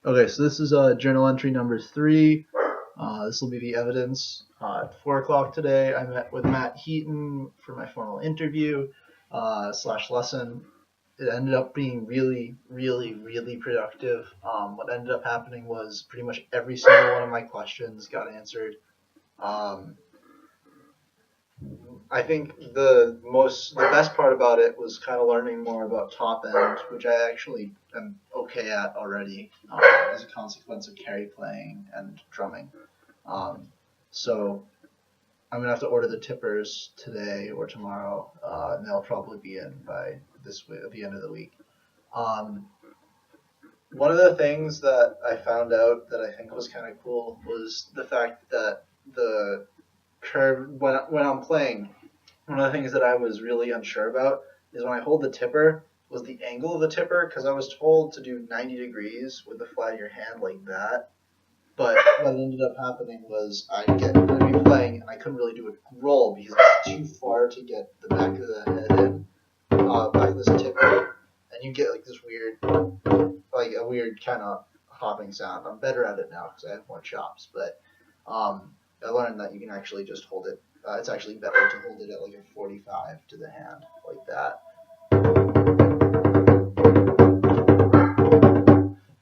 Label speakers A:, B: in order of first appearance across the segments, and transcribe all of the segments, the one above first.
A: Okay, so this is journal entry number 3. This will be the evidence. At 4 o'clock today, I met with Matt Heaton for my formal interview slash lesson. It ended up being really, really, really productive. What ended up happening was pretty much every single one of my questions got answered. Um, I think the best part about it was kind of learning more about top end, which I actually am okay at already as a consequence of carry playing and drumming. Um, so I'm gonna have to order the tippers today or tomorrow, and they'll probably be in by this week, at the end of the week. Um, One of the things that I found out that I think was kind of cool was the fact that the curve when I'm playing, one of the things that I was really unsure about is when I hold the tipper was the angle of the tipper, because I was told to do 90 degrees with the flat of your hand like that. But what ended up happening was I'd be playing and I couldn't really do a roll because it's too far to get the back of the head in, back of this tipper, and you get like this weird, like a weird kind of hopping sound. I'm better at it now because I have more chops, but I learned that you can actually just hold it. It's actually better to hold it at like a 45 to the hand, like that.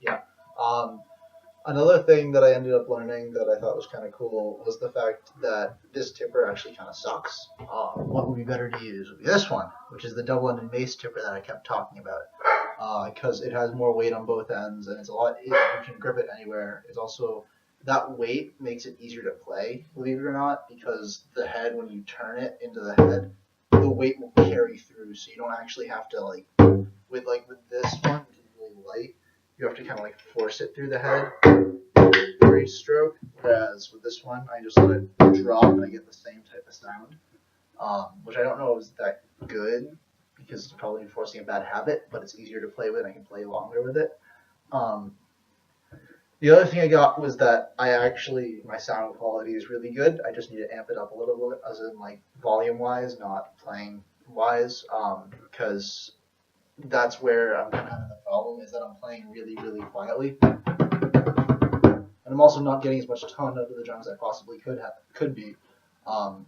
A: Yeah. Another thing that I ended up learning that I thought was kind of cool was the fact that this tipper actually kind of sucks. What would be better to use would be this one, which is the double-ended mace tipper that I kept talking about, because it has more weight on both ends and it's a lot. You can grip it anywhere. It's also that weight makes it easier to play, believe it or not, because the head, when you turn it into the head, the weight will carry through, so you don't actually have to with this one, which is really light. You have to kind of like force it through the head for each stroke. Whereas with this one, I just let it drop and I get the same type of sound, which I don't know is that good because it's probably enforcing a bad habit, but it's easier to play with and I can play longer with it. Um, the other thing I got was that my sound quality is really good. I just need to amp it up a little bit, as in like volume wise, not playing wise, because that's where I'm kind of having the problem is that I'm playing really, really quietly. And I'm also not getting as much tone out of the drums as I possibly could be, um,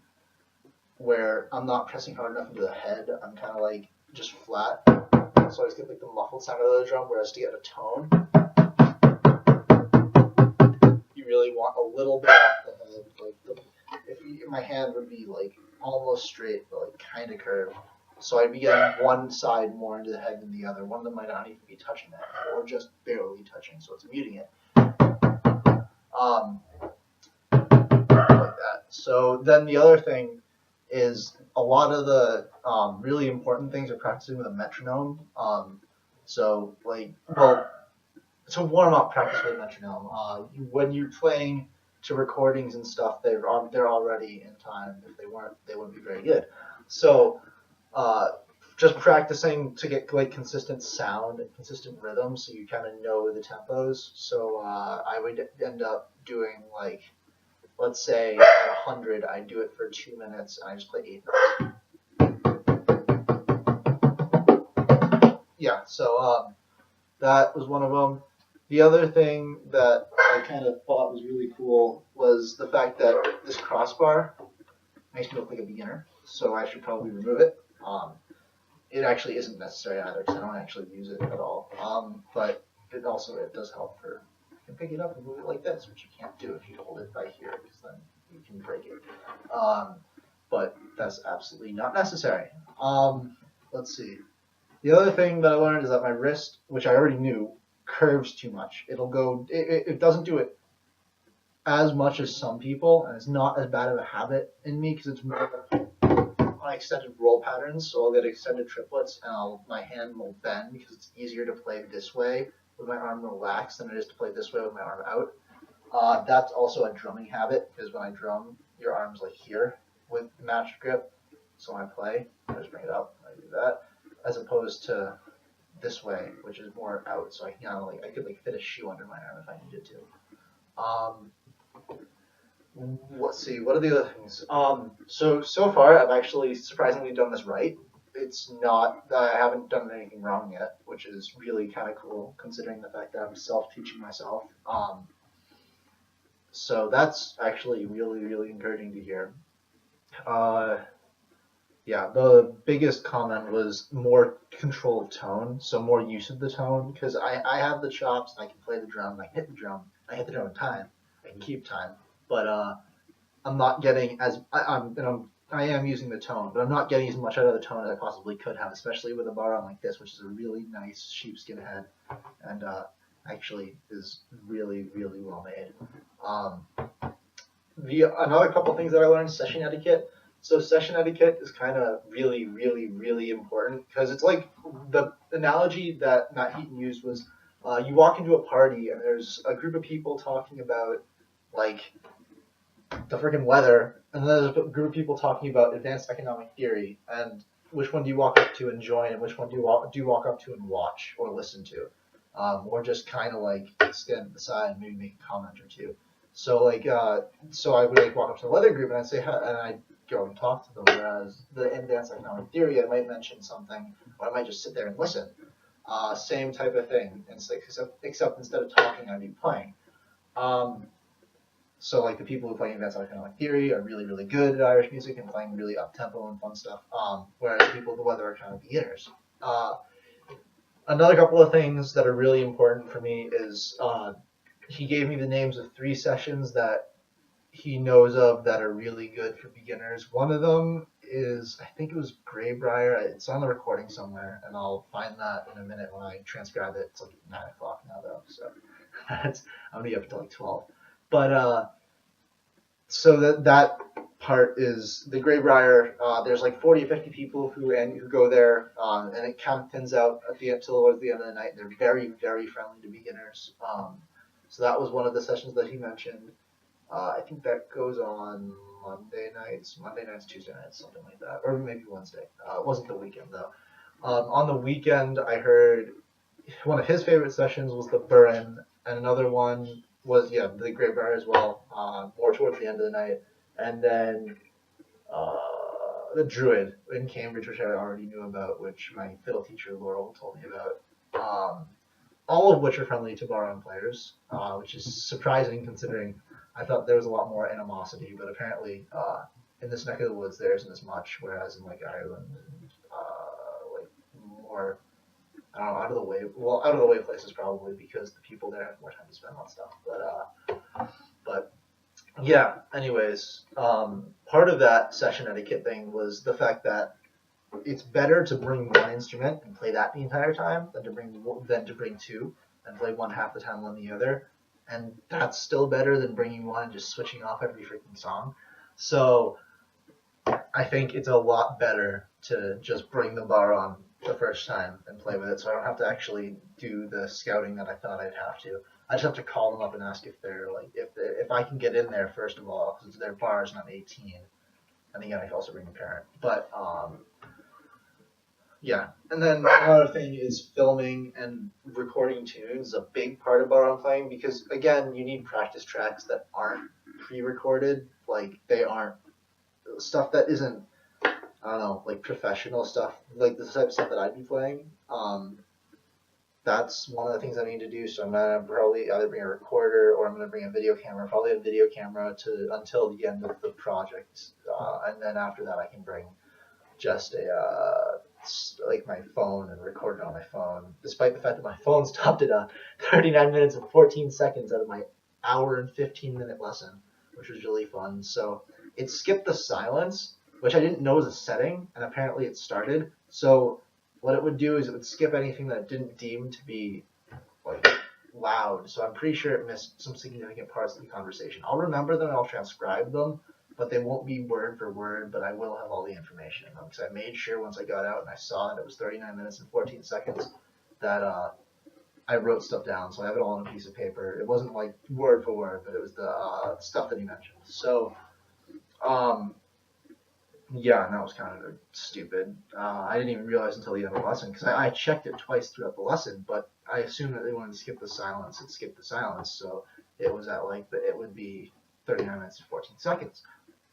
A: where I'm not pressing hard enough into the head. I'm kind of like just flat, so I just get like the muffled sound of the drum. Whereas to get a tone, you really want a little bit off the head. My hand would be like almost straight, but like kind of curved. So I'd be getting one side more into the head than the other. One of them might not even be touching the head, or just barely touching, so it's muting it. Like that. So then the other thing is a lot of the really important things are practicing with a metronome. So to warm up, practice with a metronome. When you're playing to recordings and stuff, they're already in time. If they weren't, they wouldn't be very good. So just practicing to get like consistent sound and consistent rhythm, so you kind of know the tempos. So I would end up doing like, let's say at 100, I do it for 2 minutes and I just play 8 notes. Yeah, so that was one of them. The other thing that I kind of thought was really cool was the fact that this crossbar makes me look like a beginner, so I should probably remove it. It actually isn't necessary either because I don't actually use it at all. But it does help for, you can pick it up and move it like this, which you can't do if you hold it by here because then you can break it. But that's absolutely not necessary. Let's see. The other thing that I learned is that my wrist, which I already knew, curves too much. It doesn't do it as much as some people, and it's not as bad of a habit in me because it's more on extended roll patterns. So I'll get extended triplets, and my hand will bend because it's easier to play this way with my arm relaxed than it is to play this way with my arm out. That's also a drumming habit because when I drum, your arm's like here with matched grip. So when I play, I just bring it up, I do that, as opposed to this way, which is more out. So I could fit a shoe under my arm if I needed to. Let's see, what are the other things? So far I've actually surprisingly done this right. it's not, I haven't done anything wrong yet, which is really kind of cool considering the fact that I'm self-teaching myself. So that's actually really, really encouraging to hear. Uh, yeah, the biggest comment was more control of tone, so more use of the tone, because I have the chops, I can play the drum, I can hit the drum, I hit the drum in time, I can keep time, but I'm not getting as I am using the tone, but I'm not getting as much out of the tone as I possibly could have, especially with a bar on like this, which is a really nice sheepskin head, and actually is really, really well made. Um, Another couple things that I learned: session etiquette. So session etiquette is kind of really, really, really important because it's like the analogy that Matt Heaton used was you walk into a party and there's a group of people talking about like the freaking weather, and then there's a group of people talking about advanced economic theory, and which one do you walk up to and join, and which one do you walk up to and watch or listen to, or just kind of like stand at the side and maybe make a comment or two. So so I would like walk up to the weather group and I'd say, and I'd go and talk to them. Whereas the advanced economic theory, I might mention something, or I might just sit there and listen. Same type of thing, except instead of talking, I'd be playing. So like the people who play advanced economic theory are really, really good at Irish music and playing really up tempo and fun stuff. Whereas people with the weather are kind of beginners. Another couple of things that are really important for me is he gave me the names of 3 sessions that he knows of that are really good for beginners. One of them is, I think it was Greybriar. It's on the recording somewhere, and I'll find that in a minute when I transcribe it. It's like 9 o'clock now, though, so I'm going to be up until like 12. But so that part is the Greybriar. There's like 40 or 50 people who go there, and it kind of thins out at the end towards the end of the night. They're very, very friendly to beginners. So that was one of the sessions that he mentioned. I think that goes on Monday nights, Tuesday nights, something like that, or maybe Wednesday. It wasn't the weekend though. On the weekend, I heard one of his favorite sessions was the Burren, and another one was the Greybriar as well, more towards the end of the night, and then the Druid in Cambridge, which I already knew about, which my fiddle teacher Laurel told me about. All of which are friendly to Baron players, which is surprising considering I thought there was a lot more animosity, but apparently in this neck of the woods there isn't as much, whereas in like Ireland and like more, I don't know, out of the way places probably because the people there have more time to spend on stuff. But yeah, anyways, part of that session etiquette thing was the fact that it's better to bring one instrument and play that the entire time than to bring 2 and play one half the time on the other. And that's still better than bringing one and just switching off every freaking song. So I think it's a lot better to just bring the bar on the first time and play with it, so I don't have to actually do the scouting that I thought I'd have to. I just have to call them up and ask if they're like if I can get in there first of all, because their bar is not 18. And again, I can also bring a parent, but yeah, and then another thing is filming and recording tunes is a big part of bar playing because again, you need practice tracks that aren't pre-recorded, like they aren't stuff that isn't, I don't know, like professional stuff, like the type of stuff that I'd be playing. That's one of the things I need to do. So I'm gonna probably either bring a recorder or I'm gonna bring a video camera. Probably a video camera until the end of the project, and then after that I can bring just like my phone and record it on my phone. Despite the fact that my phone stopped at 39 minutes and 14 seconds out of my hour and 15-minute lesson, which was really fun. So it skipped the silence, which I didn't know was a setting, and apparently it started. So what it would do is it would skip anything that it didn't deem to be like loud. So I'm pretty sure it missed some significant parts of the conversation. I'll remember them and I'll transcribe them, but they won't be word for word, but I will have all the information in them because I made sure once I got out and I saw that it was 39 minutes and 14 seconds that I wrote stuff down. So I have it all on a piece of paper. It wasn't like word for word, but it was the stuff that he mentioned. So yeah, and that was kind of stupid. I didn't even realize until the end of the lesson because I checked it twice throughout the lesson, but I assumed that they wanted to skip the silence. It skipped the silence, so it was at like it would be 39 minutes and 14 seconds.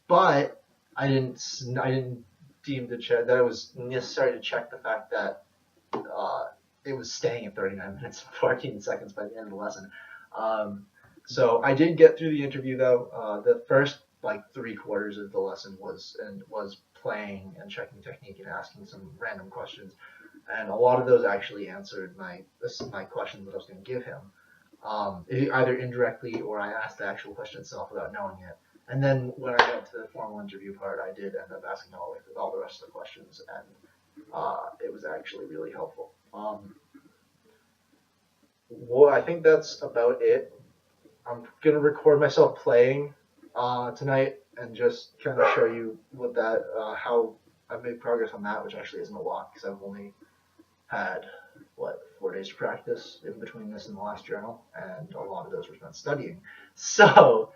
A: But I didn't deemed to check that it was necessary to check the fact that it was staying at 39 minutes and 14 seconds by the end of the lesson. So I did get through the interview though. The first like 3/4 of the lesson was playing and checking technique and asking some random questions, and a lot of those actually answered my questions that I was going to give him, either indirectly or I asked the actual question itself without knowing it. And then when I got to the formal interview part, I did end up asking all the rest of the questions, and it was actually really helpful. Well, I think that's about it. I'm gonna record myself playing tonight and just kind of show you what that how I've made progress on that, which actually isn't a lot because I've only had 4 days to practice in between this and the last journal, and a lot of those were spent studying. So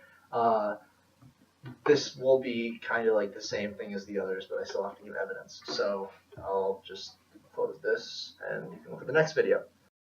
A: this will be kind of like the same thing as the others, but I still have to give evidence. So I'll just close this, and you can look at the next video.